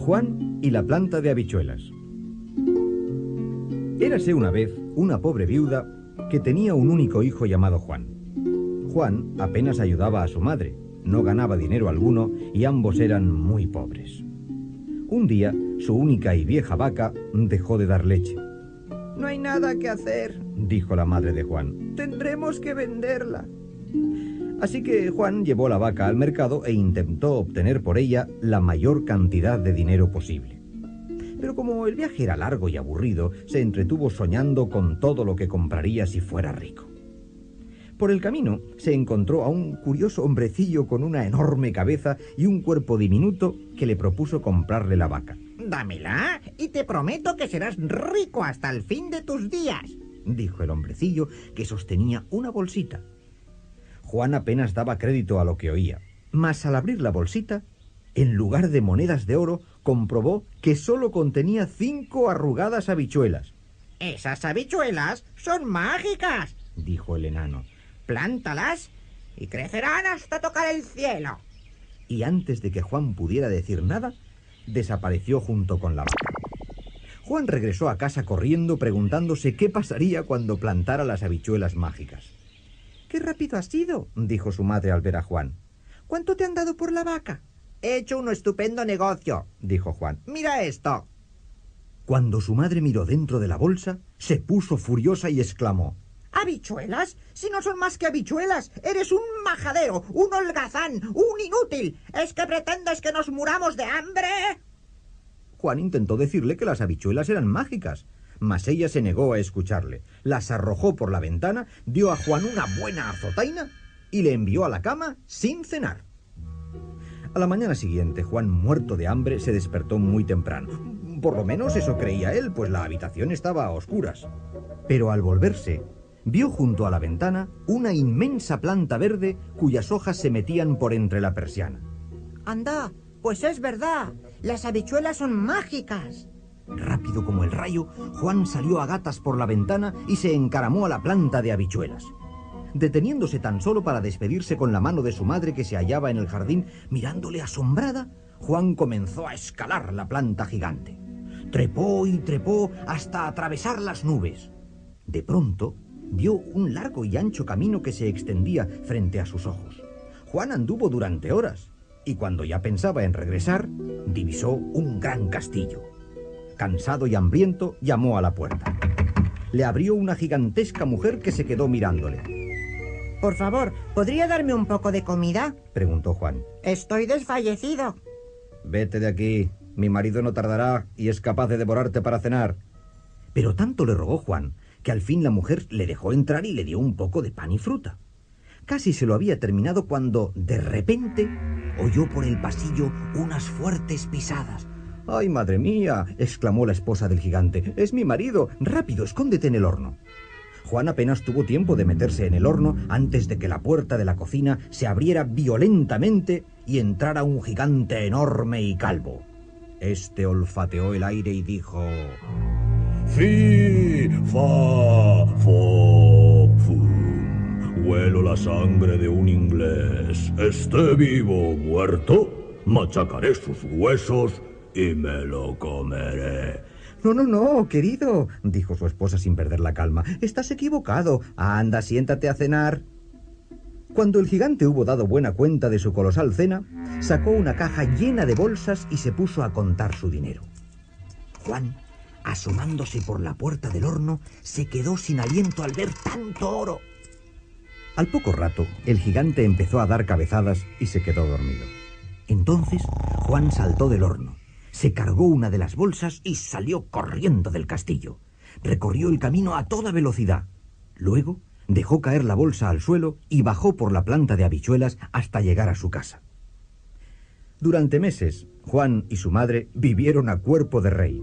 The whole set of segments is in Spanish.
Juan y la planta de habichuelas. Érase una vez una pobre viuda que tenía un único hijo llamado Juan. Juan apenas ayudaba a su madre, no ganaba dinero alguno y ambos eran muy pobres. Un día, su única y vieja vaca dejó de dar leche. No hay nada que hacer, dijo la madre de Juan. Tendremos que venderla. Así que Juan llevó la vaca al mercado e intentó obtener por ella la mayor cantidad de dinero posible. Pero como el viaje era largo y aburrido, se entretuvo soñando con todo lo que compraría si fuera rico. Por el camino se encontró a un curioso hombrecillo con una enorme cabeza y un cuerpo diminuto que le propuso comprarle la vaca. «Dámela y te prometo que serás rico hasta el fin de tus días», dijo el hombrecillo, que sostenía una bolsita. Juan apenas daba crédito a lo que oía, mas al abrir la bolsita, en lugar de monedas de oro, comprobó que solo contenía 5 arrugadas habichuelas. «Esas habichuelas son mágicas», dijo el enano. «Plántalas y crecerán hasta tocar el cielo». Y antes de que Juan pudiera decir nada, desapareció junto con la vaca. Juan regresó a casa corriendo preguntándose qué pasaría cuando plantara las habichuelas mágicas. «¡Qué rápido has sido!», dijo su madre al ver a Juan. «¿Cuánto te han dado por la vaca?» «He hecho un estupendo negocio», dijo Juan. «Mira esto». Cuando su madre miró dentro de la bolsa, se puso furiosa y exclamó: «¿Habichuelas? Si no son más que habichuelas. Eres un majadero, un holgazán, un inútil. ¿Es que pretendes que nos muramos de hambre?» Juan intentó decirle que las habichuelas eran mágicas, mas ella se negó a escucharle. Las arrojó por la ventana, dio a Juan una buena azotaina y le envió a la cama sin cenar. A la mañana siguiente, Juan, muerto de hambre, se despertó muy temprano. Por lo menos eso creía él, pues la habitación estaba a oscuras. Pero al volverse, vio junto a la ventana una inmensa planta verde cuyas hojas se metían por entre la persiana. «Anda, pues es verdad, las habichuelas son mágicas». Rápido como el rayo, Juan salió a gatas por la ventana y se encaramó a la planta de habichuelas. Deteniéndose tan solo para despedirse con la mano de su madre que se hallaba en el jardín, mirándole asombrada, Juan comenzó a escalar la planta gigante. Trepó y trepó hasta atravesar las nubes. De pronto, vio un largo y ancho camino que se extendía frente a sus ojos. Juan anduvo durante horas, y cuando ya pensaba en regresar, divisó un gran castillo. Cansado y hambriento, llamó a la puerta. Le abrió una gigantesca mujer que se quedó mirándole. «Por favor, ¿podría darme un poco de comida?», preguntó Juan. «Estoy desfallecido». «Vete de aquí, mi marido no tardará y es capaz de devorarte para cenar». Pero tanto le rogó Juan que al fin la mujer le dejó entrar y le dio un poco de pan y fruta. Casi se lo había terminado cuando, de repente, oyó por el pasillo unas fuertes pisadas. «¡Ay, madre mía!», exclamó la esposa del gigante. «¡Es mi marido! ¡Rápido, escóndete en el horno!». Juan apenas tuvo tiempo de meterse en el horno antes de que la puerta de la cocina se abriera violentamente y entrara un gigante enorme y calvo. Este olfateó el aire y dijo: «Fi, fa, fo, fum. Huelo la sangre de un inglés. Esté vivo o muerto, machacaré sus huesos y me lo comeré». No, querido», dijo su esposa sin perder la calma. «Estás equivocado. Anda, siéntate a cenar». Cuando el gigante hubo dado buena cuenta de su colosal cena, sacó una caja llena de bolsas y se puso a contar su dinero. Juan, asomándose por la puerta del horno, se quedó sin aliento al ver tanto oro. Al poco rato, el gigante empezó a dar cabezadas y se quedó dormido. Entonces, Juan saltó del horno, se cargó una de las bolsas y salió corriendo del castillo. Recorrió el camino a toda velocidad. Luego, dejó caer la bolsa al suelo y bajó por la planta de habichuelas hasta llegar a su casa. Durante meses, Juan y su madre vivieron a cuerpo de rey.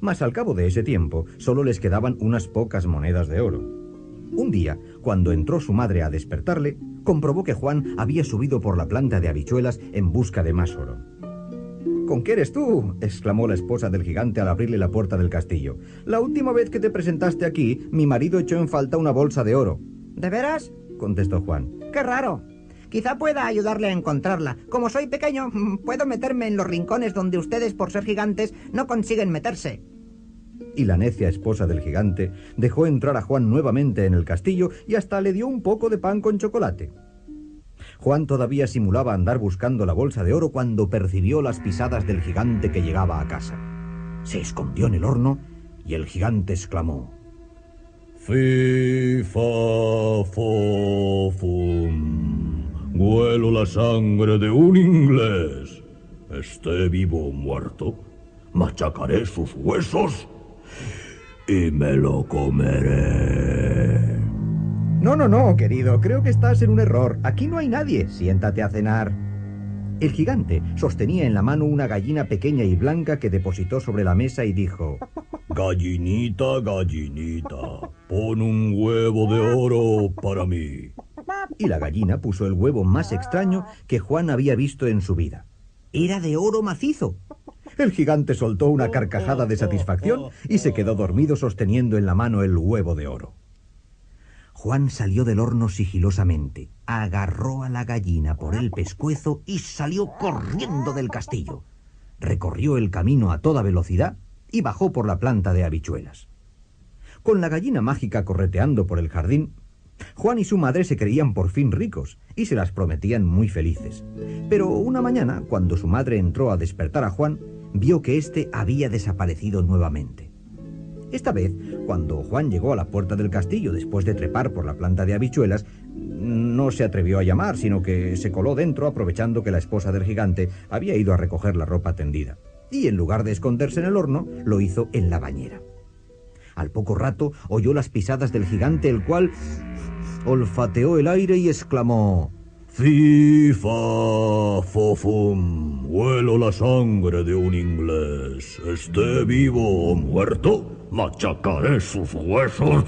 Mas al cabo de ese tiempo, solo les quedaban unas pocas monedas de oro. Un día, cuando entró su madre a despertarle, comprobó que Juan había subido por la planta de habichuelas en busca de más oro. «¿Con qué eres tú?», exclamó la esposa del gigante al abrirle la puerta del castillo. «La última vez que te presentaste aquí, mi marido echó en falta una bolsa de oro». «¿De veras?», contestó Juan. «Qué raro». Quizá pueda ayudarle a encontrarla. Como soy pequeño, puedo meterme en los rincones donde ustedes, por ser gigantes, no consiguen meterse. Y la necia esposa del gigante dejó entrar a Juan nuevamente en el castillo y hasta le dio un poco de pan con chocolate. Juan todavía simulaba andar buscando la bolsa de oro cuando percibió las pisadas del gigante que llegaba a casa. Se escondió en el horno y el gigante exclamó: Fi, fa, fo, fum. Huelo la sangre de un inglés. Esté vivo o muerto, machacaré sus huesos y me lo comeré. No, querido, creo que estás en un error. Aquí no hay nadie. Siéntate a cenar. El gigante sostenía en la mano una gallina pequeña y blanca que depositó sobre la mesa y dijo: Gallinita, gallinita, pon un huevo de oro para mí. Y la gallina puso el huevo más extraño que Juan había visto en su vida. Era de oro macizo. El gigante soltó una carcajada de satisfacción y se quedó dormido sosteniendo en la mano el huevo de oro. Juan salió del horno sigilosamente, agarró a la gallina por el pescuezo y salió corriendo del castillo. Recorrió el camino a toda velocidad y bajó por la planta de habichuelas. Con la gallina mágica correteando por el jardín, Juan y su madre se creían por fin ricos y se las prometían muy felices. Pero una mañana, cuando su madre entró a despertar a Juan, vio que éste había desaparecido nuevamente. Esta vez, cuando Juan llegó a la puerta del castillo después de trepar por la planta de habichuelas, no se atrevió a llamar, sino que se coló dentro aprovechando que la esposa del gigante había ido a recoger la ropa tendida. Y en lugar de esconderse en el horno, lo hizo en la bañera. Al poco rato oyó las pisadas del gigante, el cual olfateó el aire y exclamó: Fi, fa, fo, fum. Huelo la sangre de un inglés. Esté vivo o muerto, machacaré sus huesos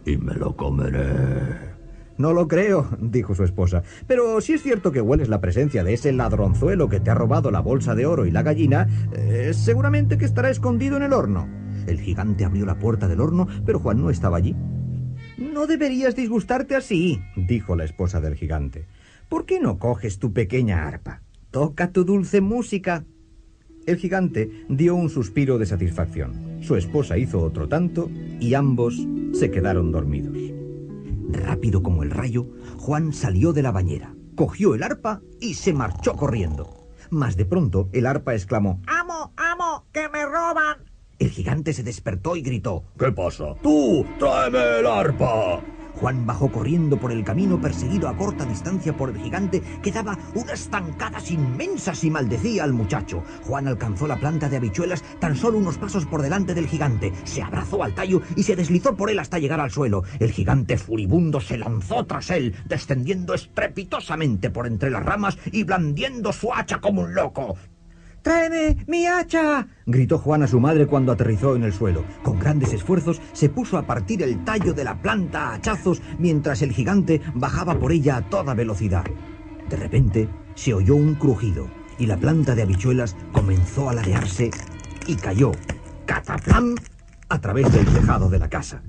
y me lo comeré. No lo creo, dijo su esposa, pero si es cierto que hueles la presencia de ese ladronzuelo que te ha robado la bolsa de oro y la gallina, seguramente que estará escondido en el horno. El gigante abrió la puerta del horno, pero Juan no estaba allí. No deberías disgustarte así, dijo la esposa del gigante. ¿Por qué no coges tu pequeña arpa? Toca tu dulce música. El gigante dio un suspiro de satisfacción. Su esposa hizo otro tanto y ambos se quedaron dormidos. Rápido como el rayo, Juan salió de la bañera, cogió el arpa y se marchó corriendo. Mas de pronto el arpa exclamó: ¡Amo, amo, que me roban! El gigante se despertó y gritó: ¿Qué pasa? ¡Tú, tráeme el arpa! Juan bajó corriendo por el camino, perseguido a corta distancia por el gigante, que daba unas zancadas inmensas y maldecía al muchacho. Juan alcanzó la planta de habichuelas tan solo unos pasos por delante del gigante. Se abrazó al tallo y se deslizó por él hasta llegar al suelo. El gigante furibundo se lanzó tras él, descendiendo estrepitosamente por entre las ramas y blandiendo su hacha como un loco. ¡Tráeme mi hacha!, gritó Juan a su madre cuando aterrizó en el suelo. Con grandes esfuerzos se puso a partir el tallo de la planta a hachazos mientras el gigante bajaba por ella a toda velocidad. De repente se oyó un crujido y la planta de habichuelas comenzó a ladearse y cayó, ¡cataplán!, a través del tejado de la casa.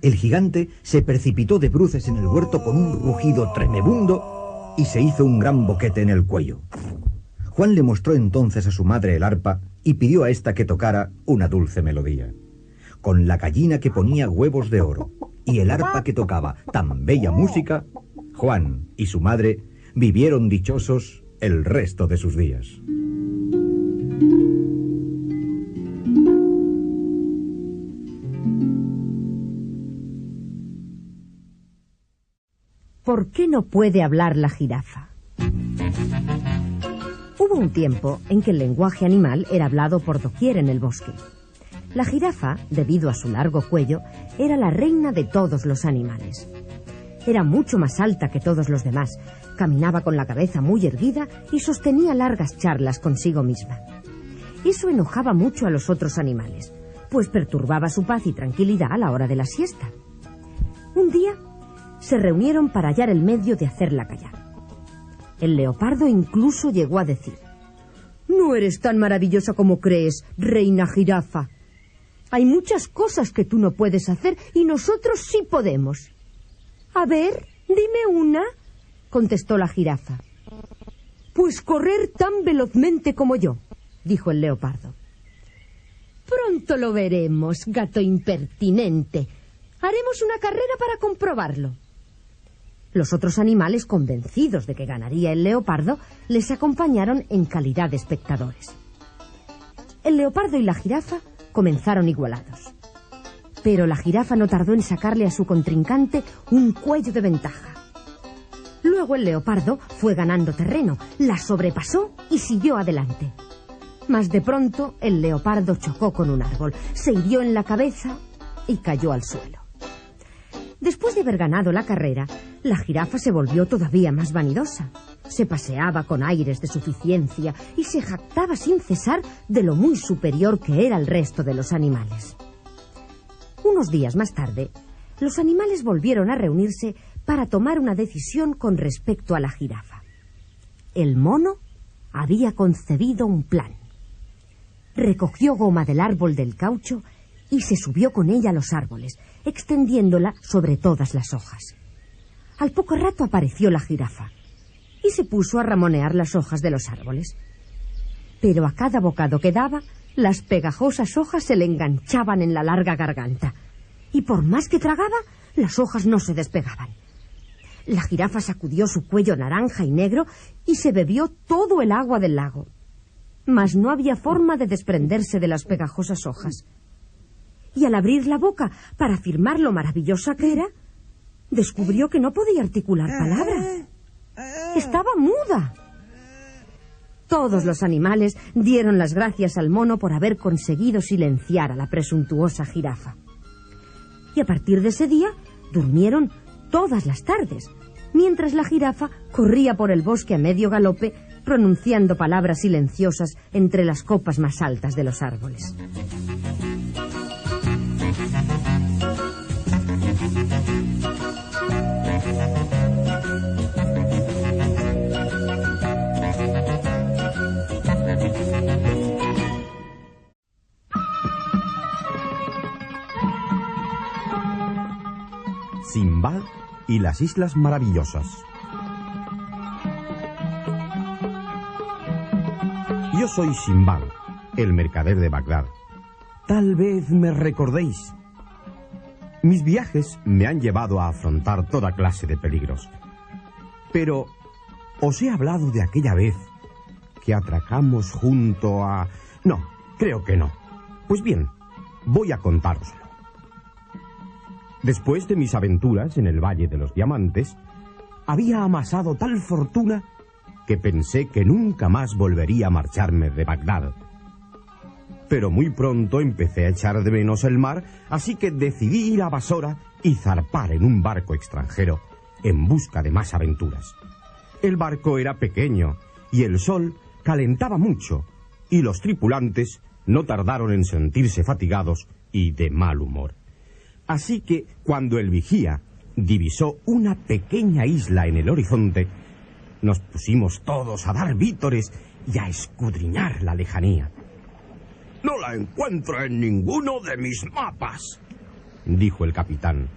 El gigante se precipitó de bruces en el huerto con un rugido tremebundo y se hizo un gran boquete en el cuello. Juan le mostró entonces a su madre el arpa y pidió a ésta que tocara una dulce melodía. Con la gallina que ponía huevos de oro y el arpa que tocaba tan bella música, Juan y su madre vivieron dichosos el resto de sus días. ¿Por qué no puede hablar la jirafa? Hubo un tiempo en que el lenguaje animal era hablado por doquier en el bosque. La jirafa, debido a su largo cuello, era la reina de todos los animales. Era mucho más alta que todos los demás, caminaba con la cabeza muy erguida y sostenía largas charlas consigo misma. Eso enojaba mucho a los otros animales, pues perturbaba su paz y tranquilidad a la hora de la siesta. Un día se reunieron para hallar el medio de hacerla callar. El leopardo incluso llegó a decir: «No eres tan maravillosa como crees, reina jirafa. Hay muchas cosas que tú no puedes hacer y nosotros sí podemos. A ver, dime una. contestó la jirafa. Pues correr tan velozmente como yo, dijo el leopardo. Pronto lo veremos, gato impertinente. Haremos una carrera para comprobarlo. Los otros animales, convencidos de que ganaría el leopardo, les acompañaron en calidad de espectadores. El leopardo y la jirafa comenzaron igualados. Pero la jirafa no tardó en sacarle a su contrincante un cuello de ventaja. Luego el leopardo fue ganando terreno, la sobrepasó y siguió adelante. Mas de pronto el leopardo chocó con un árbol, se hirió en la cabeza y cayó al suelo. Después de haber ganado la carrera, la jirafa se volvió todavía más vanidosa. Se paseaba con aires de suficiencia y se jactaba sin cesar de lo muy superior que era el resto de los animales. Unos días más tarde, los animales volvieron a reunirse para tomar una decisión con respecto a la jirafa. El mono había concebido un plan. Recogió goma del árbol del caucho y se subió con ella a los árboles, extendiéndola sobre todas las hojas. Al poco rato apareció la jirafa y se puso a ramonear las hojas de los árboles. Pero a cada bocado que daba, las pegajosas hojas se le enganchaban en la larga garganta, y por más que tragaba, las hojas no se despegaban. La jirafa sacudió su cuello naranja y negro y se bebió todo el agua del lago. Mas no había forma de desprenderse de las pegajosas hojas. Y al abrir la boca para afirmar lo maravillosa que era, descubrió que no podía articular palabra. Estaba muda. Todos los animales dieron las gracias al mono por haber conseguido silenciar a la presuntuosa jirafa. Y a partir de ese día durmieron todas las tardes, mientras la jirafa corría por el bosque a medio galope, pronunciando palabras silenciosas entre las copas más altas de los árboles. Simbad y las Islas Maravillosas. Yo soy Simbad, el mercader de Bagdad. Tal vez me recordéis. Mis viajes me han llevado a afrontar toda clase de peligros. Pero os he hablado de aquella vez que atracamos junto a... No, creo que no. Pues bien, voy a contároslo. Después de mis aventuras en el Valle de los Diamantes, había amasado tal fortuna que pensé que nunca más volvería a marcharme de Bagdad. Pero muy pronto empecé a echar de menos el mar, así que decidí ir a Basora y zarpar en un barco extranjero en busca de más aventuras. El barco era pequeño y el sol calentaba mucho, y los tripulantes no tardaron en sentirse fatigados y de mal humor. Así que, cuando el vigía divisó una pequeña isla en el horizonte, nos pusimos todos a dar vítores y a escudriñar la lejanía. «No la encuentro en ninguno de mis mapas», dijo el capitán.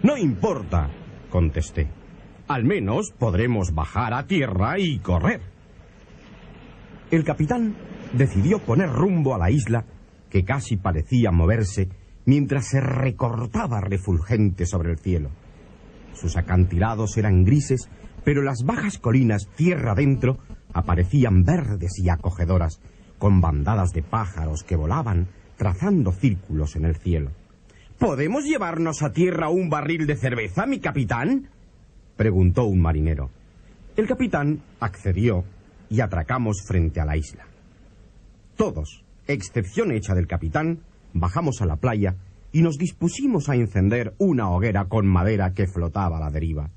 «No importa», contesté. «Al menos podremos bajar a tierra y correr». El capitán decidió poner rumbo a la isla, que casi parecía moverse mientras se recortaba refulgente sobre el cielo. Sus acantilados eran grises, pero las bajas colinas tierra adentro aparecían verdes y acogedoras, con bandadas de pájaros que volaban, trazando círculos en el cielo. «¿Podemos llevarnos a tierra un barril de cerveza, mi capitán?», preguntó un marinero. El capitán accedió y atracamos frente a la isla. Todos, excepción hecha del capitán, bajamos a la playa y nos dispusimos a encender una hoguera con madera que flotaba a la deriva.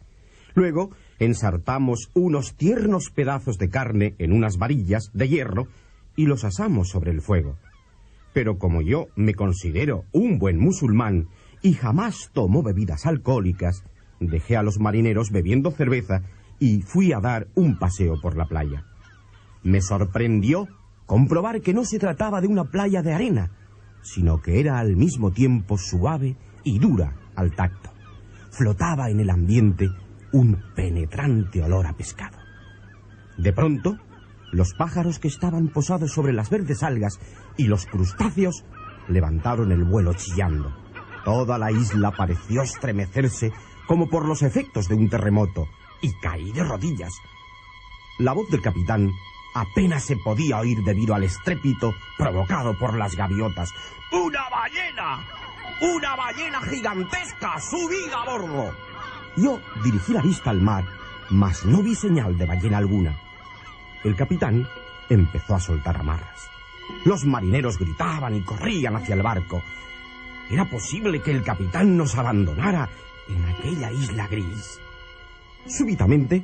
Luego ensartamos unos tiernos pedazos de carne en unas varillas de hierro y los asamos sobre el fuego. Pero como yo me considero un buen musulmán y jamás tomo bebidas alcohólicas, dejé a los marineros bebiendo cerveza y fui a dar un paseo por la playa. Me sorprendió comprobar que no se trataba de una playa de arena, sino que era al mismo tiempo suave y dura al tacto. Flotaba en el ambiente un penetrante olor a pescado. De pronto, los pájaros que estaban posados sobre las verdes algas y los crustáceos levantaron el vuelo chillando. Toda la isla pareció estremecerse como por los efectos de un terremoto, y caí de rodillas. La voz del capitán apenas se podía oír debido al estrépito provocado por las gaviotas. ¡Una ballena! ¡Una ballena gigantesca! ¡Subid a bordo! Yo dirigí la vista al mar, mas no vi señal de ballena alguna. El capitán empezó a soltar amarras. Los marineros gritaban y corrían hacia el barco. ¿Era posible que el capitán nos abandonara en aquella isla gris? Súbitamente,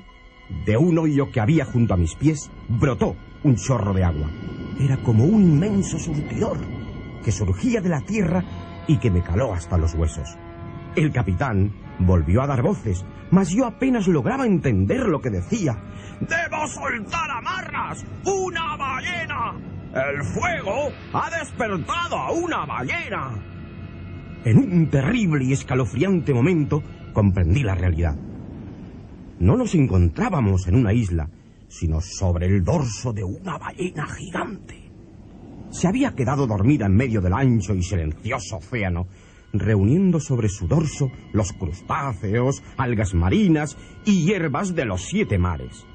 de un hoyo que había junto a mis pies, brotó un chorro de agua. Era como un inmenso surtidor que surgía de la tierra y que me caló hasta los huesos. El capitán volvió a dar voces, mas yo apenas lograba entender lo que decía. ¡Debo soltar amarras! ¡Una ballena! ¡El fuego ha despertado a una ballena! En un terrible y escalofriante momento comprendí la realidad. No nos encontrábamos en una isla, sino sobre el dorso de una ballena gigante. Se había quedado dormida en medio del ancho y silencioso océano, reuniendo sobre su dorso los crustáceos, algas marinas y hierbas de los 7 mares.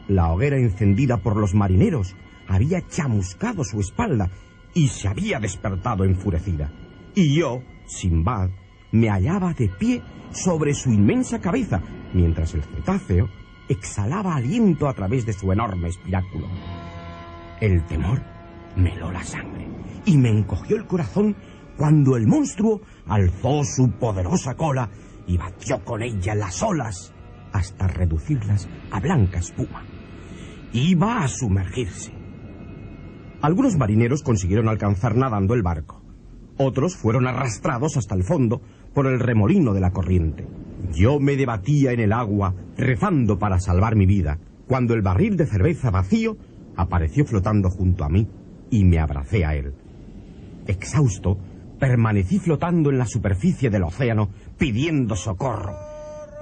La hoguera encendida por los marineros había chamuscado su espalda y se había despertado enfurecida. Y yo, Simbad, me hallaba de pie sobre su inmensa cabeza, mientras el cetáceo exhalaba aliento a través de su enorme espiráculo. El temor me heló la sangre y me encogió el corazón cuando el monstruo alzó su poderosa cola y batió con ella las olas hasta reducirlas a blanca espuma. Iba a sumergirse. Algunos marineros consiguieron alcanzar nadando el barco. Otros fueron arrastrados hasta el fondo por el remolino de la corriente. Yo me debatía en el agua, rezando para salvar mi vida, cuando el barril de cerveza vacío apareció flotando junto a mí y me abracé a él. Exhausto, permanecí flotando en la superficie del océano pidiendo socorro.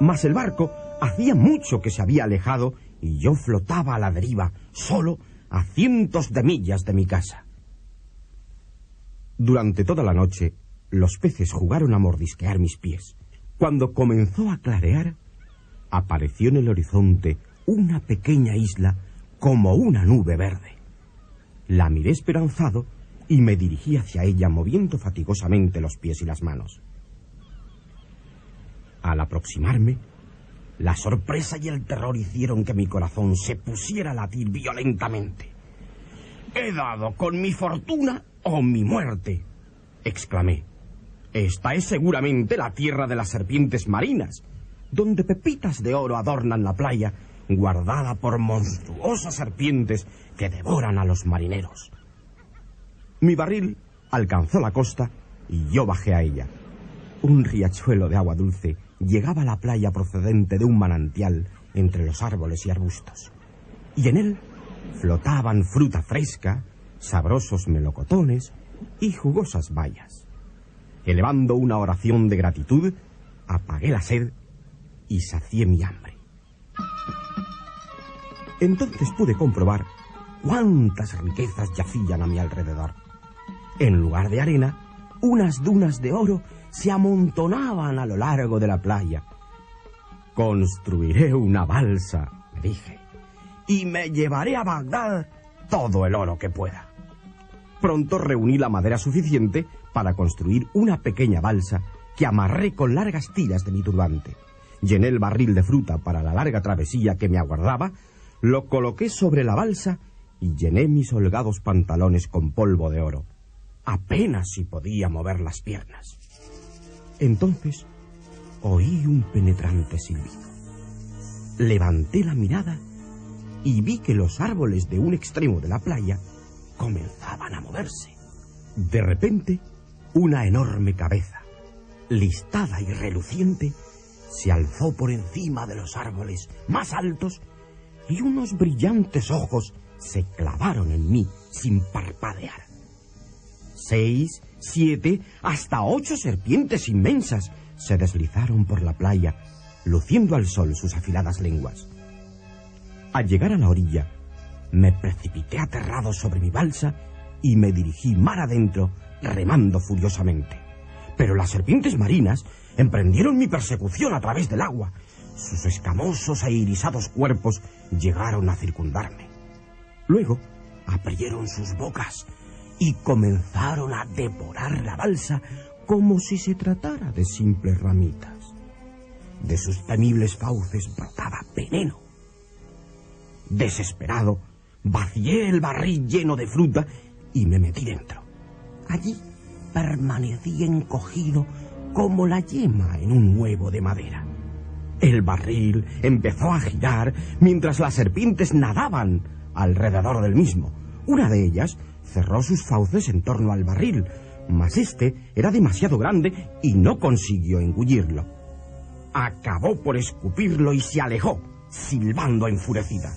Mas el barco hacía mucho que se había alejado y yo flotaba a la deriva, solo a cientos de millas de mi casa. Durante toda la noche, los peces jugaron a mordisquear mis pies. Cuando comenzó a clarear, apareció en el horizonte una pequeña isla como una nube verde. La miré esperanzado y me dirigí hacia ella moviendo fatigosamente los pies y las manos. Al aproximarme, la sorpresa y el terror hicieron que mi corazón se pusiera a latir violentamente. «¡He dado con mi fortuna o mi muerte!», exclamé. «Esta es seguramente la tierra de las serpientes marinas, donde pepitas de oro adornan la playa, guardada por monstruosas serpientes que devoran a los marineros». Mi barril alcanzó la costa y yo bajé a ella. Un riachuelo de agua dulce llegaba a la playa procedente de un manantial entre los árboles y arbustos. Y en él flotaban fruta fresca, sabrosos melocotones y jugosas bayas. Elevando una oración de gratitud, apagué la sed y sacié mi hambre. Entonces pude comprobar cuántas riquezas yacían a mi alrededor. En lugar de arena, unas dunas de oro se amontonaban a lo largo de la playa. «Construiré una balsa», me dije, «y me llevaré a Bagdad todo el oro que pueda». Pronto reuní la madera suficiente para construir una pequeña balsa que amarré con largas tiras de mi turbante. Llené el barril de fruta para la larga travesía que me aguardaba, lo coloqué sobre la balsa y llené mis holgados pantalones con polvo de oro. Apenas si podía mover las piernas. Entonces oí un penetrante silbido. Levanté la mirada y vi que los árboles de un extremo de la playa comenzaban a moverse. De repente, una enorme cabeza, listada y reluciente, se alzó por encima de los árboles más altos y unos brillantes ojos se clavaron en mí sin parpadear. 6, 7, hasta 8 serpientes inmensas se deslizaron por la playa, luciendo al sol sus afiladas lenguas. Al llegar a la orilla, me precipité aterrado sobre mi balsa y me dirigí mar adentro, remando furiosamente. Pero las serpientes marinas emprendieron mi persecución a través del agua. Sus escamosos e irisados cuerpos llegaron a circundarme. Luego abrieron sus bocas y comenzaron a devorar la balsa como si se tratara de simples ramitas. De sus temibles fauces brotaba veneno. Desesperado, vacié el barril lleno de fruta y me metí dentro. Allí permanecí encogido como la yema en un huevo de madera. El barril empezó a girar mientras las serpientes nadaban alrededor del mismo. Una de ellas cerró sus fauces en torno al barril, mas este era demasiado grande y no consiguió engullirlo. Acabó por escupirlo y se alejó, silbando enfurecida.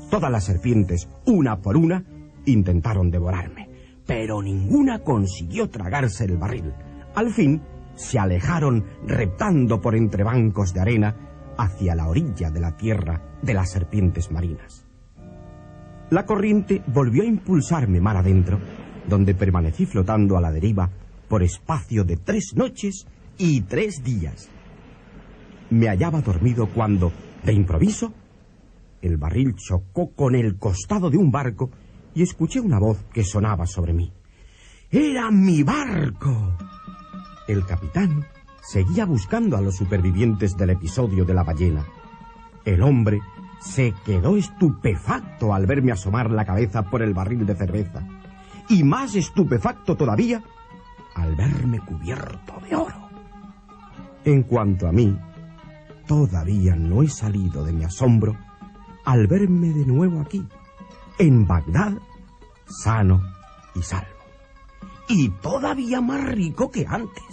Todas las serpientes, una por una, intentaron devorarme, pero ninguna consiguió tragarse el barril. Al fin, se alejaron reptando por entre bancos de arena hacia la orilla de la tierra de las serpientes marinas. La corriente volvió a impulsarme mar adentro, donde permanecí flotando a la deriva por espacio de 3 noches y 3 días. Me hallaba dormido cuando, de improviso, el barril chocó con el costado de un barco y escuché una voz que sonaba sobre mí. ¡Era mi barco! El capitán seguía buscando a los supervivientes del episodio de la ballena. El hombre se quedó estupefacto al verme asomar la cabeza por el barril de cerveza, y más estupefacto todavía al verme cubierto de oro. En cuanto a mí, todavía no he salido de mi asombro al verme de nuevo aquí, en Bagdad, sano y salvo, y todavía más rico que antes.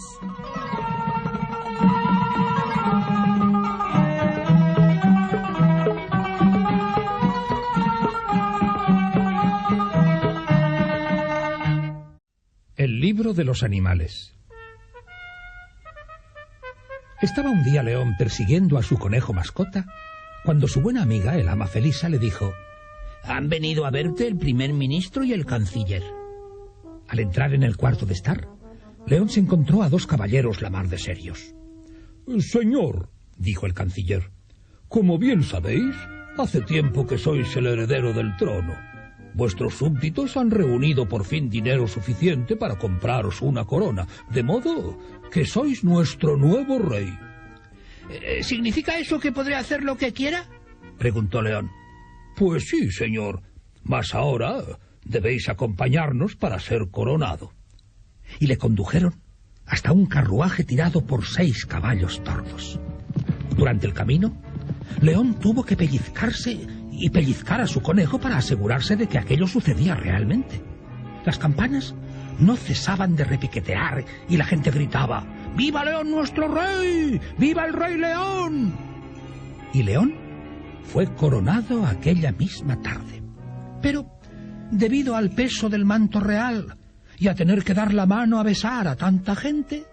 El libro de los animales. Estaba un día León persiguiendo a su conejo mascota, cuando su buena amiga, el ama Felisa, le dijo: «Han venido a verte el primer ministro y el canciller». Al entrar en el cuarto de estar, León se encontró a 2 caballeros la mar de serios. «Señor», dijo el canciller, «como bien sabéis, hace tiempo que sois el heredero del trono. Vuestros súbditos han reunido por fin dinero suficiente para compraros una corona, de modo que sois nuestro nuevo rey». ¿Significa eso que podré hacer lo que quiera?, preguntó León. «Pues sí, señor, mas ahora debéis acompañarnos para ser coronado». Y le condujeron hasta un carruaje tirado por 6 caballos tordos. Durante el camino, León tuvo que pellizcarse y pellizcar a su conejo para asegurarse de que aquello sucedía realmente. Las campanas no cesaban de repiquetear y la gente gritaba: «¡Viva León nuestro rey! ¡Viva el rey León!». Y León fue coronado aquella misma tarde. Pero, debido al peso del manto real y a tener que dar la mano a besar a tanta gente,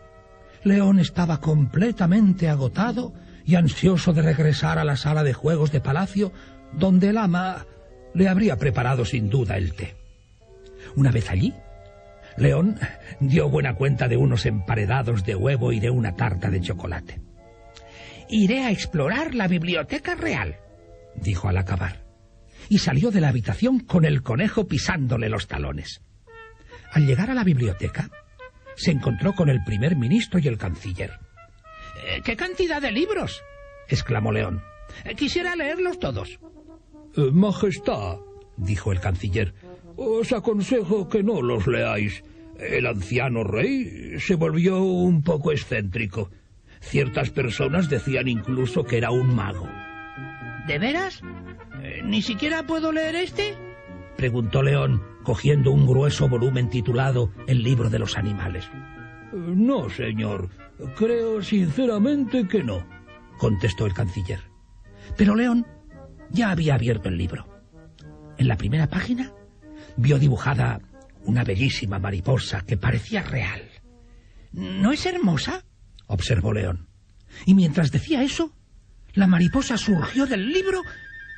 León estaba completamente agotado y ansioso de regresar a la sala de juegos de palacio, donde el ama le habría preparado sin duda el té. Una vez allí, León dio buena cuenta de unos emparedados de huevo y de una tarta de chocolate. «Iré a explorar la biblioteca real», dijo al acabar, y salió de la habitación con el conejo pisándole los talones. Al llegar a la biblioteca, se encontró con el primer ministro y el canciller. «¡Qué cantidad de libros!», exclamó León. «Quisiera leerlos todos». «Majestad», dijo el canciller, «os aconsejo que no los leáis. El anciano rey se volvió un poco excéntrico. Ciertas personas decían incluso que era un mago». «¿De veras? ¿Ni siquiera puedo leer este?», preguntó León, cogiendo un grueso volumen titulado El libro de los animales. «No, señor. Creo sinceramente que no», contestó el canciller. Pero León ya había abierto el libro. En la primera página vio dibujada una bellísima mariposa que parecía real. «¿No es hermosa?», observó León. Y mientras decía eso, la mariposa surgió del libro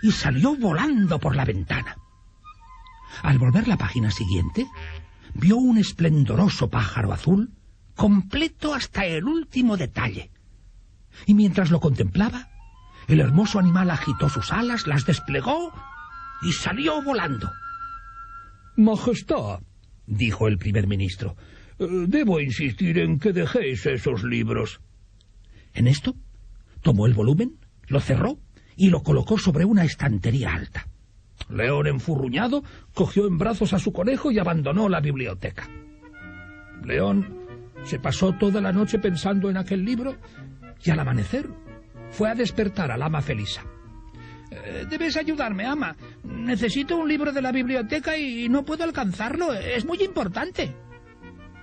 y salió volando por la ventana. Al volver la página siguiente, vio un esplendoroso pájaro azul, completo hasta el último detalle. Y mientras lo contemplaba, el hermoso animal agitó sus alas, las desplegó y salió volando. Majestad, dijo el primer ministro, debo insistir en que dejéis esos libros. En esto, tomó el volumen, lo cerró y lo colocó sobre una estantería alta. León, enfurruñado, cogió en brazos a su conejo y abandonó la biblioteca. León se pasó toda la noche pensando en aquel libro y al amanecer fue a despertar al ama Felisa. Debes ayudarme, ama. Necesito un libro de la biblioteca y no puedo alcanzarlo. Es muy importante.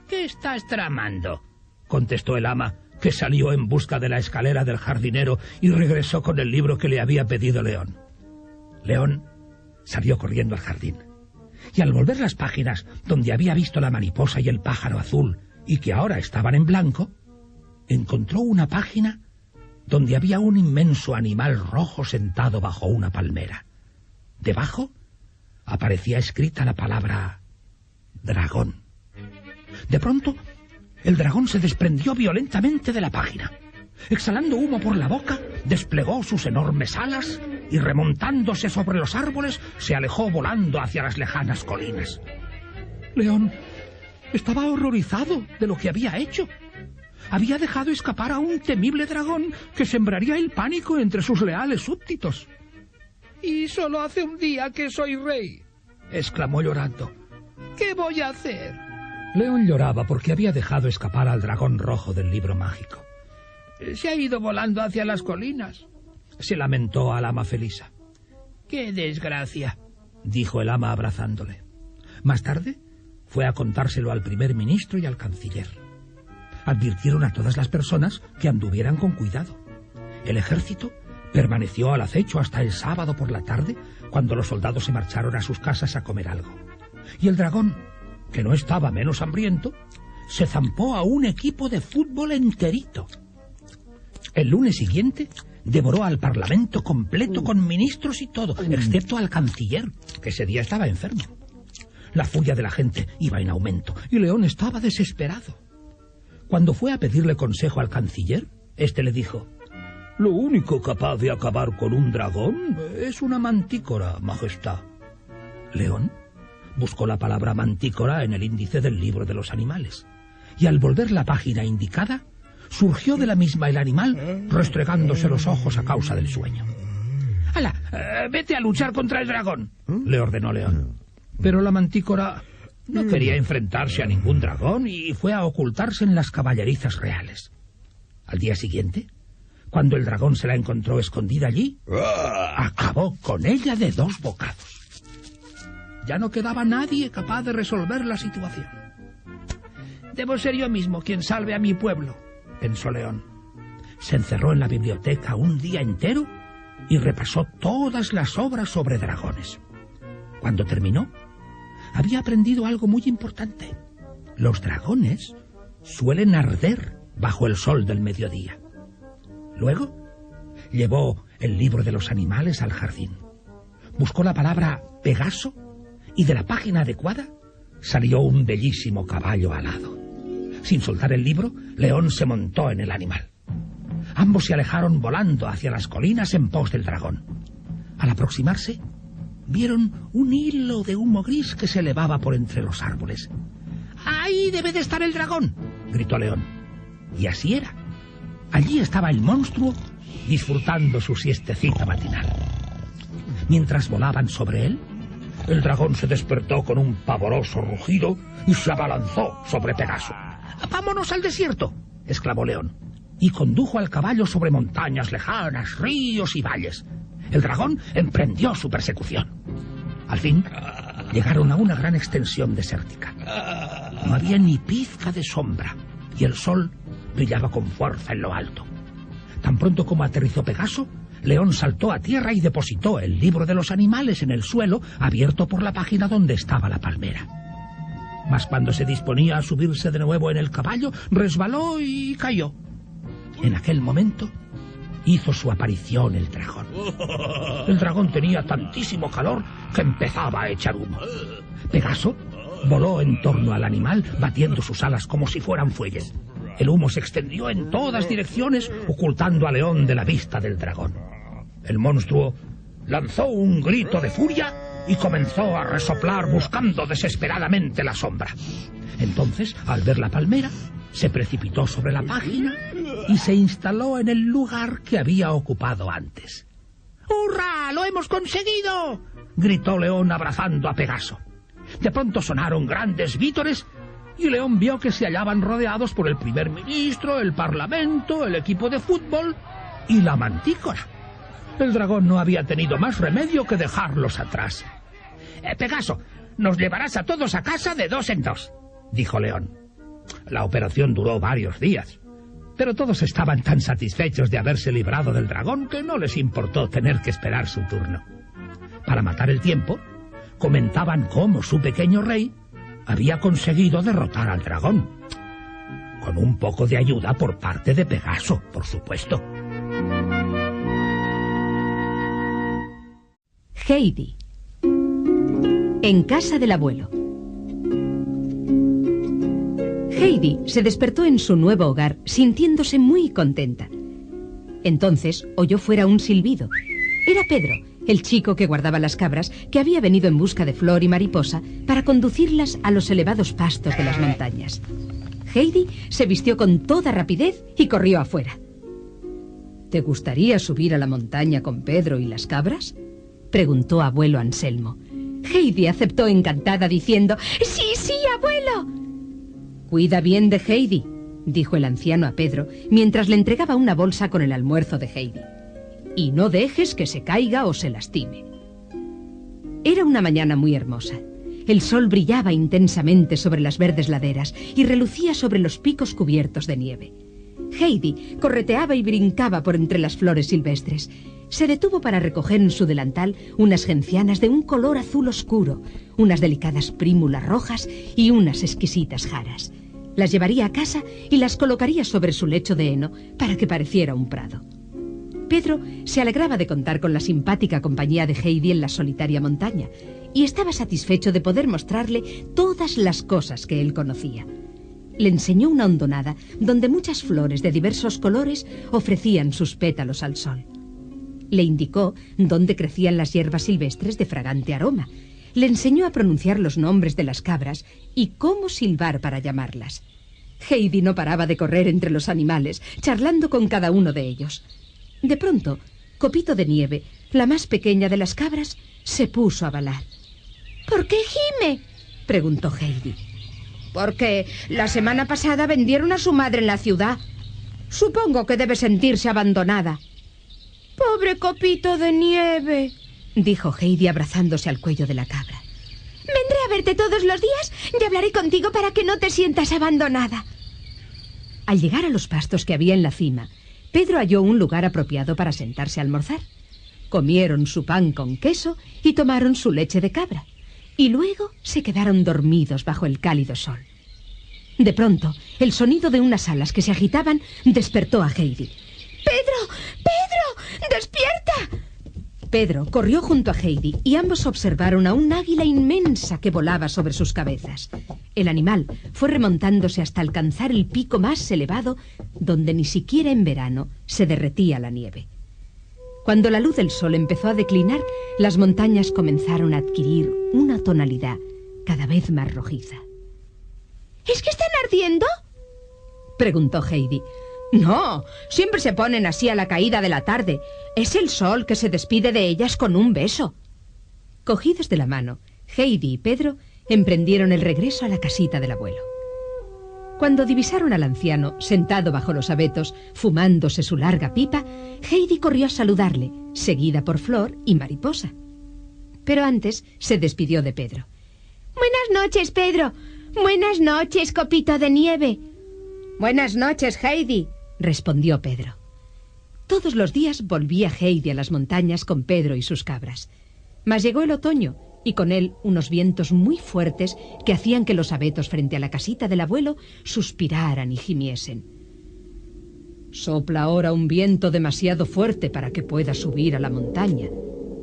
¿Qué estás tramando?, contestó el ama, que salió en busca de la escalera del jardinero y regresó con el libro que le había pedido León. León salió corriendo al jardín, y al volver las páginas donde había visto la mariposa y el pájaro azul, y que ahora estaban en blanco, encontró una página donde había un inmenso animal rojo sentado bajo una palmera. Debajo aparecía escrita la palabra dragón. De pronto, el dragón se desprendió violentamente de la página. Exhalando humo por la boca, desplegó sus enormes alas y, remontándose sobre los árboles, se alejó volando hacia las lejanas colinas. León estaba horrorizado de lo que había hecho. Había dejado escapar a un temible dragón que sembraría el pánico entre sus leales súbditos. «Y solo hace un día que soy rey», exclamó llorando. «¿Qué voy a hacer?». León lloraba porque había dejado escapar al dragón rojo del libro mágico. «Se ha ido volando hacia las colinas», se lamentó al ama Felisa. «¡Qué desgracia!», dijo el ama abrazándole. Más tarde fue a contárselo al primer ministro y al canciller. Advirtieron a todas las personas que anduvieran con cuidado. El ejército permaneció al acecho hasta el sábado por la tarde, cuando los soldados se marcharon a sus casas a comer algo. Y el dragón, que no estaba menos hambriento, se zampó a un equipo de fútbol enterito. El lunes siguiente devoró al parlamento completo con ministros y todo, excepto al canciller, que ese día estaba enfermo. La furia de la gente iba en aumento y León estaba desesperado. Cuando fue a pedirle consejo al canciller, éste le dijo: «Lo único capaz de acabar con un dragón es una mantícora, majestad». León buscó la palabra mantícora en el índice del libro de los animales, y al volver la página indicada, surgió de la misma el animal, restregándose los ojos a causa del sueño. «¡Hala! Vete a luchar contra el dragón», le ordenó León. Pero la mantícora no quería enfrentarse a ningún dragón y fue a ocultarse en las caballerizas reales. Al día siguiente, cuando el dragón se la encontró escondida allí, acabó con ella de 2 bocados. Ya no quedaba nadie capaz de resolver la situación. «Debo ser yo mismo quien salve a mi pueblo», pensó León. Se encerró en la biblioteca un día entero y repasó todas las obras sobre dragones. Cuando terminó, había aprendido algo muy importante. Los dragones suelen arder bajo el sol del mediodía. Luego, llevó el libro de los animales al jardín. Buscó la palabra Pegaso y de la página adecuada salió un bellísimo caballo alado. Sin soltar el libro, León se montó en el animal. Ambos se alejaron volando hacia las colinas en pos del dragón. Al aproximarse, vieron un hilo de humo gris que se elevaba por entre los árboles. «¡Ahí debe de estar el dragón!», gritó León. Y así era. Allí estaba el monstruo disfrutando su siestecita matinal. Mientras volaban sobre él, el dragón se despertó con un pavoroso rugido y se abalanzó sobre Pegaso. «¡Vámonos al desierto!», exclamó León, y condujo al caballo sobre montañas lejanas, ríos y valles. El dragón emprendió su persecución. Al fin, llegaron a una gran extensión desértica. No había ni pizca de sombra, y el sol brillaba con fuerza en lo alto. Tan pronto como aterrizó Pegaso, León saltó a tierra y depositó el libro de los animales en el suelo, abierto por la página donde estaba la palmera. Mas cuando se disponía a subirse de nuevo en el caballo, resbaló y cayó. En aquel momento hizo su aparición el dragón. El dragón tenía tantísimo calor que empezaba a echar humo. Pegaso voló en torno al animal, batiendo sus alas como si fueran fuelles. El humo se extendió en todas direcciones, ocultando a León de la vista del dragón. El monstruo lanzó un grito de furia y comenzó a resoplar buscando desesperadamente la sombra. Entonces, al ver la palmera, se precipitó sobre la página y se instaló en el lugar que había ocupado antes. ¡Hurra! ¡Lo hemos conseguido!, gritó León abrazando a Pegaso. De pronto sonaron grandes vítores y León vio que se hallaban rodeados por el primer ministro, el parlamento, el equipo de fútbol y la mantícora. El dragón no había tenido más remedio que dejarlos atrás. Pegaso, nos llevarás a todos a casa de 2 en 2, dijo León. La operación duró varios días, pero todos estaban tan satisfechos de haberse librado del dragón que no les importó tener que esperar su turno. Para matar el tiempo, comentaban cómo su pequeño rey había conseguido derrotar al dragón, con un poco de ayuda por parte de Pegaso, por supuesto. Heidi. En casa del abuelo. Heidi se despertó en su nuevo hogar sintiéndose muy contenta. Entonces oyó fuera un silbido. Era Pedro, el chico que guardaba las cabras, que había venido en busca de Flor y Mariposa para conducirlas a los elevados pastos de las montañas. Heidi se vistió con toda rapidez y corrió afuera. ¿Te gustaría subir a la montaña con Pedro y las cabras?, preguntó abuelo Anselmo. Heidi aceptó encantada diciendo: «Sí, sí, abuelo». «Cuida bien de Heidi», dijo el anciano a Pedro mientras le entregaba una bolsa con el almuerzo de Heidi. «Y no dejes que se caiga o se lastime». Era una mañana muy hermosa. El sol brillaba intensamente sobre las verdes laderas y relucía sobre los picos cubiertos de nieve. Heidi correteaba y brincaba por entre las flores silvestres. Se detuvo para recoger en su delantal unas gencianas de un color azul oscuro, unas delicadas prímulas rojas y unas exquisitas jaras. Las llevaría a casa y las colocaría sobre su lecho de heno para que pareciera un prado. Pedro se alegraba de contar con la simpática compañía de Heidi en la solitaria montaña y estaba satisfecho de poder mostrarle todas las cosas que él conocía. Le enseñó una hondonada donde muchas flores de diversos colores ofrecían sus pétalos al sol. Le indicó dónde crecían las hierbas silvestres de fragante aroma. Le enseñó a pronunciar los nombres de las cabras y cómo silbar para llamarlas. Heidi no paraba de correr entre los animales, charlando con cada uno de ellos. De pronto, Copito de Nieve, la más pequeña de las cabras, se puso a balar. «¿Por qué gime?», preguntó Heidi. «Porque la semana pasada vendieron a su madre en la ciudad. Supongo que debe sentirse abandonada». «Pobre Copito de Nieve», dijo Heidi abrazándose al cuello de la cabra. «Vendré a verte todos los días y hablaré contigo para que no te sientas abandonada». Al llegar a los pastos que había en la cima, Pedro halló un lugar apropiado para sentarse a almorzar. Comieron su pan con queso y tomaron su leche de cabra, y luego se quedaron dormidos bajo el cálido sol. De pronto, el sonido de unas alas que se agitaban despertó a Heidi. «¡Pedro! ¡Pedro! ¡Despierta!». Pedro corrió junto a Heidi y ambos observaron a un águila inmensa que volaba sobre sus cabezas. El animal fue remontándose hasta alcanzar el pico más elevado, donde ni siquiera en verano se derretía la nieve. Cuando la luz del sol empezó a declinar, las montañas comenzaron a adquirir una tonalidad cada vez más rojiza. «¿Es que están ardiendo?», preguntó Heidi. «No, siempre se ponen así a la caída de la tarde. Es el sol que se despide de ellas con un beso». Cogidos de la mano, Heidi y Pedro emprendieron el regreso a la casita del abuelo. Cuando divisaron al anciano sentado bajo los abetos, fumándose su larga pipa, Heidi corrió a saludarle, seguida por Flor y Mariposa. Pero antes se despidió de Pedro. «Buenas noches, Pedro. Buenas noches, Copito de Nieve». «Buenas noches, Heidi», respondió Pedro. Todos los días volvía Heidi a las montañas con Pedro y sus cabras. Mas llegó el otoño y con él unos vientos muy fuertes que hacían que los abetos frente a la casita del abuelo suspiraran y gimiesen. Sopla ahora un viento demasiado fuerte para que pueda subir a la montaña,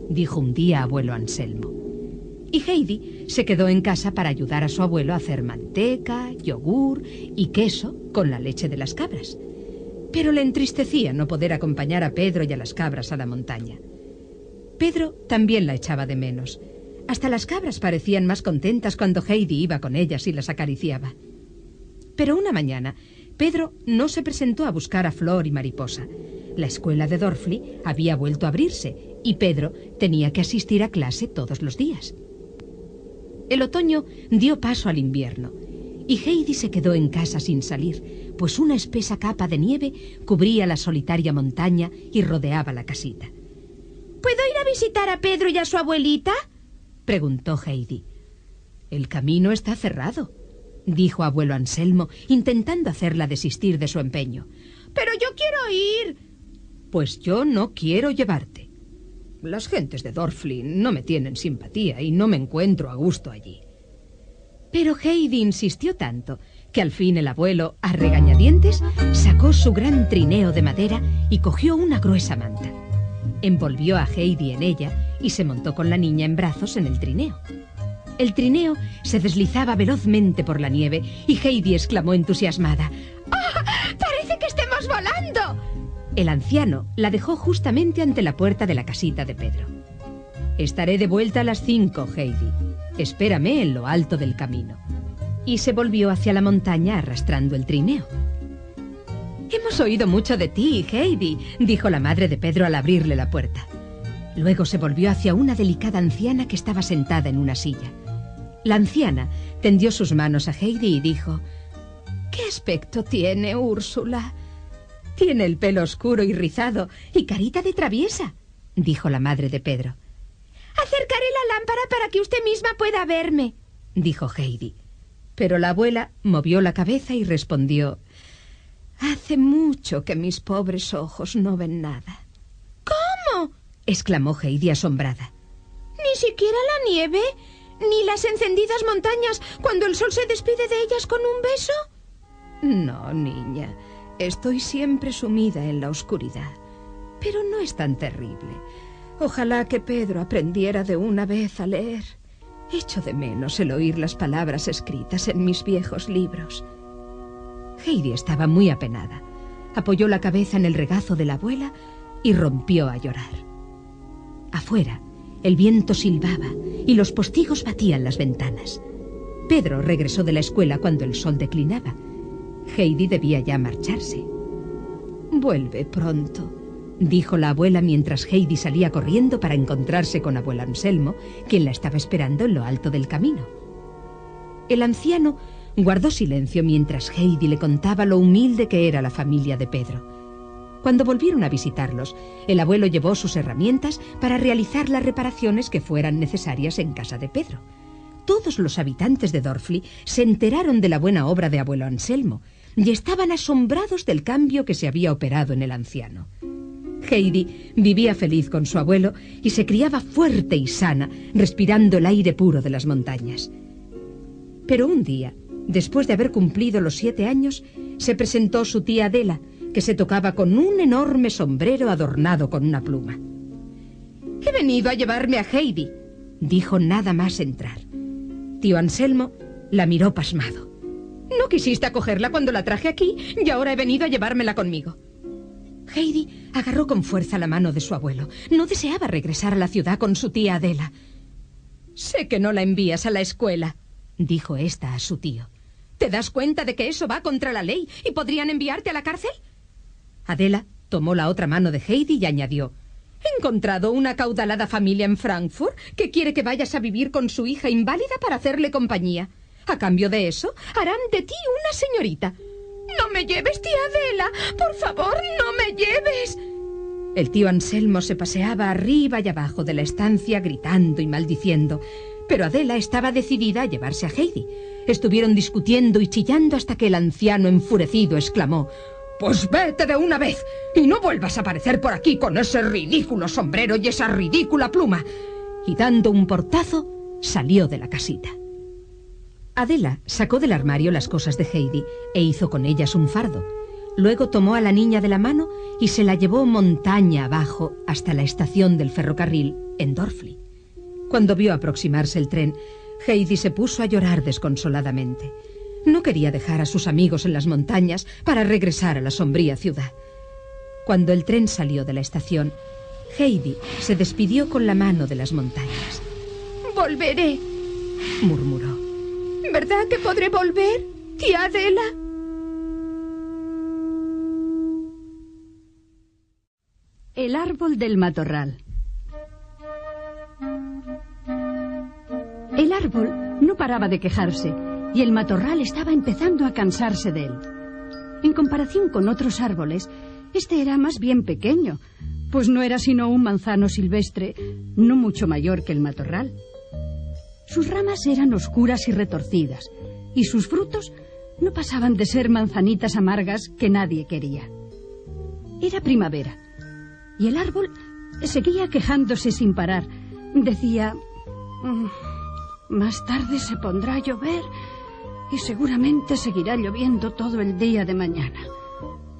dijo un día abuelo Anselmo. Y Heidi se quedó en casa para ayudar a su abuelo a hacer manteca, yogur y queso con la leche de las cabras. Pero le entristecía no poder acompañar a Pedro y a las cabras a la montaña. Pedro también la echaba de menos. Hasta las cabras parecían más contentas cuando Heidi iba con ellas y las acariciaba. Pero una mañana, Pedro no se presentó a buscar a Flor y Mariposa. La escuela de Dorfli había vuelto a abrirse y Pedro tenía que asistir a clase todos los días. El otoño dio paso al invierno y Heidi se quedó en casa sin salir, pues una espesa capa de nieve cubría la solitaria montaña y rodeaba la casita. ¿Puedo ir a visitar a Pedro y a su abuelita?, preguntó Heidi. El camino está cerrado, dijo abuelo Anselmo, intentando hacerla desistir de su empeño. Pero yo quiero ir. Pues yo no quiero llevarte. Las gentes de Dorfli no me tienen simpatía y no me encuentro a gusto allí. Pero Heidi insistió tanto que al fin el abuelo, a regañadientes, sacó su gran trineo de madera y cogió una gruesa manta. Envolvió a Heidi en ella y se montó con la niña en brazos en el trineo. El trineo se deslizaba velozmente por la nieve y Heidi exclamó entusiasmada: ¡Oh! ¡Parece que estemos volando! El anciano la dejó justamente ante la puerta de la casita de Pedro. Estaré de vuelta a las 5, Heidi. Espérame en lo alto del camino. Y se volvió hacia la montaña arrastrando el trineo. Hemos oído mucho de ti, Heidi, dijo la madre de Pedro al abrirle la puerta. Luego se volvió hacia una delicada anciana que estaba sentada en una silla. La anciana tendió sus manos a Heidi y dijo: ¿Qué aspecto tiene, Úrsula? Tiene el pelo oscuro y rizado y carita de traviesa, dijo la madre de Pedro. Acercaré la lámpara para que usted misma pueda verme, dijo Heidi. Pero la abuela movió la cabeza y respondió: Hace mucho que mis pobres ojos no ven nada. ¿Cómo?, exclamó Heidi asombrada. ¿Ni siquiera la nieve? ¿Ni las encendidas montañas cuando el sol se despide de ellas con un beso? No, niña. Estoy siempre sumida en la oscuridad. Pero no es tan terrible. Ojalá que Pedro aprendiera de una vez a leer. Echo de menos el oír las palabras escritas en mis viejos libros. Heidi estaba muy apenada. Apoyó la cabeza en el regazo de la abuela y rompió a llorar. Afuera, el viento silbaba y los postigos batían las ventanas. Pedro regresó de la escuela cuando el sol declinaba. Heidi debía ya marcharse. Vuelve pronto, dijo la abuela mientras Heidi salía corriendo para encontrarse con abuelo Anselmo, quien la estaba esperando en lo alto del camino. El anciano guardó silencio mientras Heidi le contaba lo humilde que era la familia de Pedro. Cuando volvieron a visitarlos, el abuelo llevó sus herramientas para realizar las reparaciones que fueran necesarias en casa de Pedro. Todos los habitantes de Dorfli se enteraron de la buena obra de abuelo Anselmo y estaban asombrados del cambio que se había operado en el anciano. Heidi vivía feliz con su abuelo y se criaba fuerte y sana, respirando el aire puro de las montañas. Pero un día, después de haber cumplido los 7 años, se presentó su tía Adela, que se tocaba con un enorme sombrero adornado con una pluma. «He venido a llevarme a Heidi», dijo nada más entrar. Tío Anselmo la miró pasmado. «No quisiste acogerla cuando la traje aquí y ahora he venido a llevármela conmigo». Heidi agarró con fuerza la mano de su abuelo. No deseaba regresar a la ciudad con su tía Adela. «Sé que no la envías a la escuela», dijo ésta a su tío. «¿Te das cuenta de que eso va contra la ley y podrían enviarte a la cárcel?» Adela tomó la otra mano de Heidi y añadió: «He encontrado una acaudalada familia en Frankfurt que quiere que vayas a vivir con su hija inválida para hacerle compañía. A cambio de eso, harán de ti una señorita». «No me lleves, tía Adela. Por favor, no me lleves». El tío Anselmo se paseaba arriba y abajo de la estancia gritando y maldiciendo, pero Adela estaba decidida a llevarse a Heidi. Estuvieron discutiendo y chillando hasta que el anciano enfurecido exclamó: «Pues vete de una vez y no vuelvas a aparecer por aquí con ese ridículo sombrero y esa ridícula pluma». Y dando un portazo, salió de la casita. Adela sacó del armario las cosas de Heidi e hizo con ellas un fardo. Luego tomó a la niña de la mano y se la llevó montaña abajo hasta la estación del ferrocarril en Dorfli. Cuando vio aproximarse el tren, Heidi se puso a llorar desconsoladamente. No quería dejar a sus amigos en las montañas para regresar a la sombría ciudad. Cuando el tren salió de la estación, Heidi se despidió con la mano de las montañas. «Volveré», murmuró. «¿Verdad que podré volver, tía Adela?» El árbol del matorral. El árbol no paraba de quejarse y el matorral estaba empezando a cansarse de él. En comparación con otros árboles, este era más bien pequeño, pues no era sino un manzano silvestre, no mucho mayor que el matorral. Sus ramas eran oscuras y retorcidas, y sus frutos no pasaban de ser manzanitas amargas que nadie quería. Era primavera, y el árbol seguía quejándose sin parar. Decía: más tarde se pondrá a llover y seguramente seguirá lloviendo todo el día de mañana.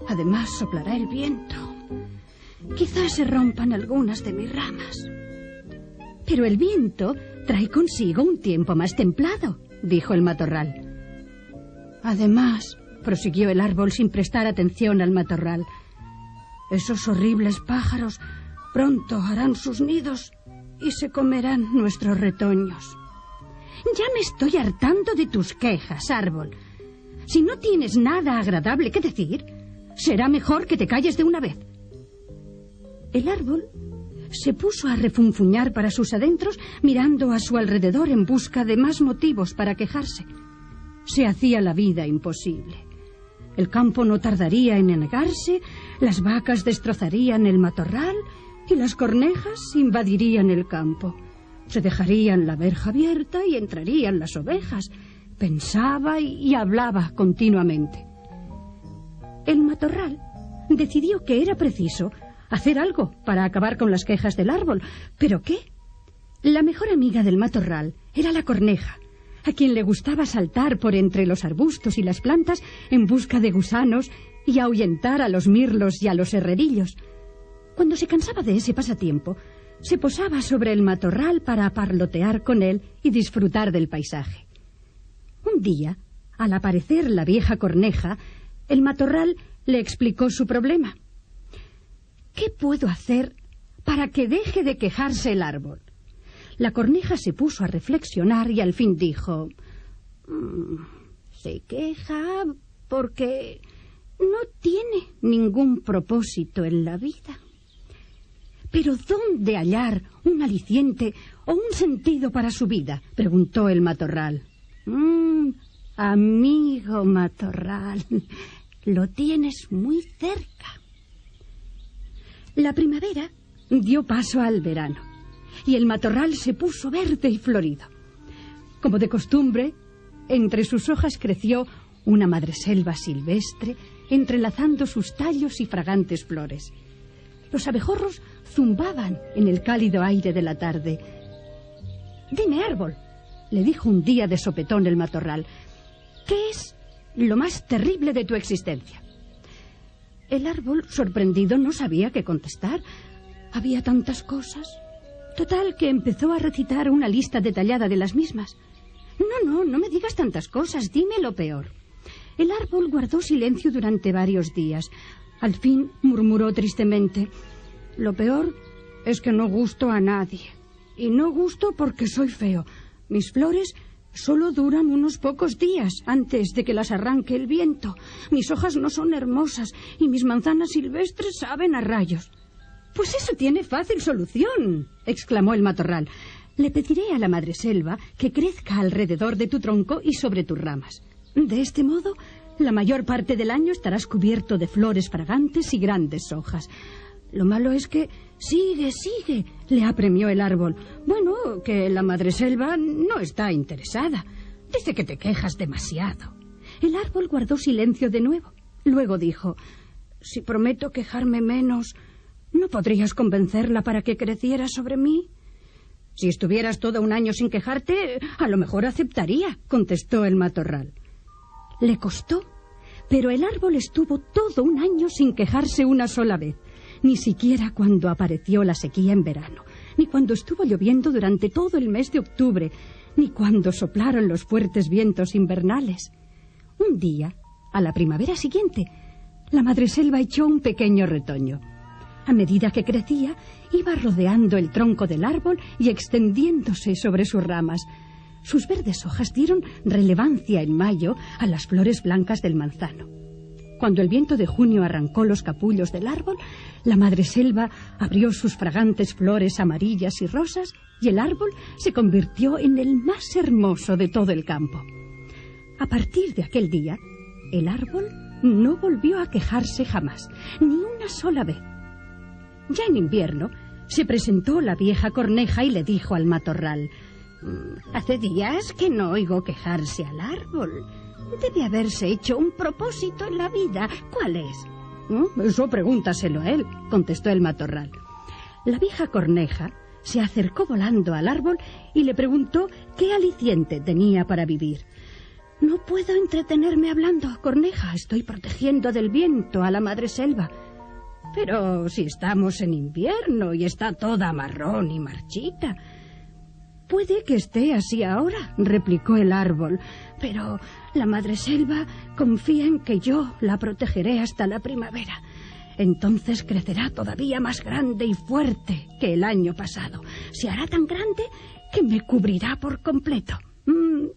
Además soplará el viento. Quizás se rompan algunas de mis ramas. Pero el viento trae consigo un tiempo más templado, dijo el matorral. Además, prosiguió el árbol sin prestar atención al matorral, esos horribles pájaros pronto harán sus nidos y se comerán nuestros retoños. Ya me estoy hartando de tus quejas, árbol. Si no tienes nada agradable que decir, será mejor que te calles de una vez. El árbol se puso a refunfuñar para sus adentros, mirando a su alrededor en busca de más motivos para quejarse. Se hacía la vida imposible. El campo no tardaría en anegarse, las vacas destrozarían el matorral y las cornejas invadirían el campo. Se dejarían la verja abierta y entrarían las ovejas. Pensaba y hablaba continuamente. El matorral decidió que era preciso hacer algo para acabar con las quejas del árbol. ¿Pero qué? La mejor amiga del matorral era la corneja, a quien le gustaba saltar por entre los arbustos y las plantas en busca de gusanos y ahuyentar a los mirlos y a los herrerillos. Cuando se cansaba de ese pasatiempo, se posaba sobre el matorral para parlotear con él y disfrutar del paisaje. Un día, al aparecer la vieja corneja, el matorral le explicó su problema. ¿Qué puedo hacer para que deje de quejarse el árbol? La corneja se puso a reflexionar y al fin dijo: se queja porque no tiene ningún propósito en la vida. ¿Pero dónde hallar un aliciente o un sentido para su vida?, preguntó el matorral. Amigo matorral, lo tienes muy cerca. La primavera dio paso al verano y el matorral se puso verde y florido. Como de costumbre, entre sus hojas creció una madreselva silvestre, entrelazando sus tallos y fragantes flores. Los abejorros zumbaban en el cálido aire de la tarde. «Dime, árbol», le dijo un día de sopetón el matorral, «¿qué es lo más terrible de tu existencia?» El árbol, sorprendido, no sabía qué contestar. Había tantas cosas. Total, que empezó a recitar una lista detallada de las mismas. No me digas tantas cosas, dime lo peor. El árbol guardó silencio durante varios días. Al fin murmuró tristemente: lo peor es que no gusto a nadie. Y no gusto porque soy feo. Mis flores solo duran unos pocos días antes de que las arranque el viento. Mis hojas no son hermosas y mis manzanas silvestres saben a rayos. Pues eso tiene fácil solución, exclamó el matorral. Le pediré a la madreselva que crezca alrededor de tu tronco y sobre tus ramas. De este modo, la mayor parte del año estarás cubierto de flores fragantes y grandes hojas. Lo malo es que... Sigue, le apremió el árbol. Bueno, que la madreselva no está interesada. Dice que te quejas demasiado. El árbol guardó silencio de nuevo. Luego dijo: si prometo quejarme menos, ¿no podrías convencerla para que creciera sobre mí? Si estuvieras todo un año sin quejarte, a lo mejor aceptaría, contestó el matorral. Le costó, Pero el árbol estuvo todo un año sin quejarse una sola vez, ni siquiera cuando apareció la sequía en verano, ni cuando estuvo lloviendo durante todo el mes de octubre, ni cuando soplaron los fuertes vientos invernales. Un día, a la primavera siguiente, la madreselva echó un pequeño retoño. A medida que crecía, iba rodeando el tronco del árbol y extendiéndose sobre sus ramas. Sus verdes hojas dieron relevancia en mayo a las flores blancas del manzano. Cuando el viento de junio arrancó los capullos del árbol, la madreselva abrió sus fragantes flores amarillas y rosas y el árbol se convirtió en el más hermoso de todo el campo. A partir de aquel día, el árbol no volvió a quejarse jamás, ni una sola vez. Ya en invierno, se presentó la vieja corneja y le dijo al matorral: «Hace días que no oigo quejarse al árbol. Debe haberse hecho un propósito en la vida. ¿Cuál es?» «Eso pregúntaselo a él», contestó el matorral. La vieja corneja se acercó volando al árbol y le preguntó qué aliciente tenía para vivir. «No puedo entretenerme hablando, corneja. Estoy protegiendo del viento a la madreselva». «Pero si estamos en invierno y está toda marrón y marchita». «Puede que esté así ahora», replicó el árbol, «pero la madreselva confía en que yo la protegeré hasta la primavera. Entonces crecerá todavía más grande y fuerte que el año pasado. Se hará tan grande que me cubrirá por completo».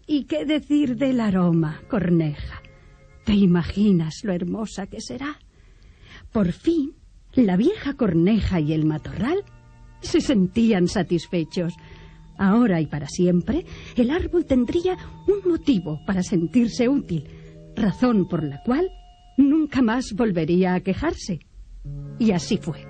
«¿Y qué decir del aroma, corneja? ¿Te imaginas lo hermosa que será?» Por fin, la vieja corneja y el matorral se sentían satisfechos. Ahora y para siempre, el árbol tendría un motivo para sentirse útil, razón por la cual nunca más volvería a quejarse. Y así fue.